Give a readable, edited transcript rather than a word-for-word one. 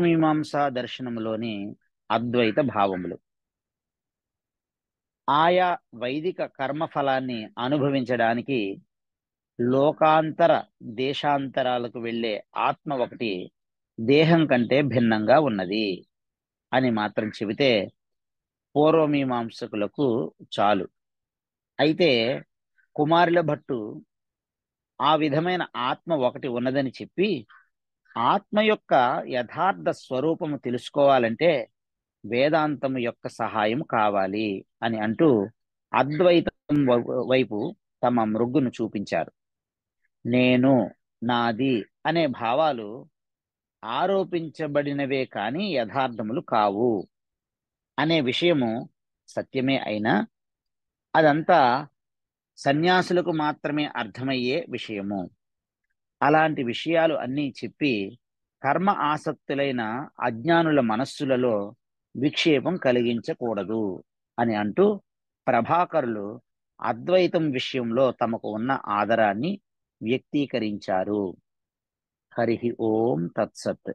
పూర్వమీమాంసా దర్శనములోని అద్వైత భావములు. ఆయా వైదిక కర్మఫలాన్ని అనుభవించడానికి లోకాంతర దేశాంతరాలకు వెళ్ళే ఆత్మ ఒకటి దేహం కంటే భిన్నంగా ఉన్నది అని మాత్రం చెబితే పూర్వమీమాంసకులకు చాలు. అయితే కుమారుల భట్టు ఆ విధమైన ఆత్మ ఒకటి ఉన్నదని చెప్పి ఆత్మ యొక్క యథార్థ స్వరూపము తెలుసుకోవాలంటే వేదాంతం యొక్క సహాయం కావాలి అని అంటూ అద్వైతం వైపు తమ మృగ్గును చూపించారు. నేను, నాది అనే భావాలు ఆరోపించబడినవే కాని యథార్థములు కావు అనే విషయము సత్యమే అయినా అదంతా సన్యాసులకు మాత్రమే అర్థమయ్యే విషయము. అలాంటి విషయాలు అన్నీ చెప్పి కర్మ ఆసక్తులైన అజ్ఞానుల మనస్సులలో విక్షేపం కలిగించకూడదు అని అంటూ ప్రభాకరులు అద్వైతం విషయంలో తమకు ఉన్న ఆదరాన్ని వ్యక్తీకరించారు. హరి ఓం తత్సత్.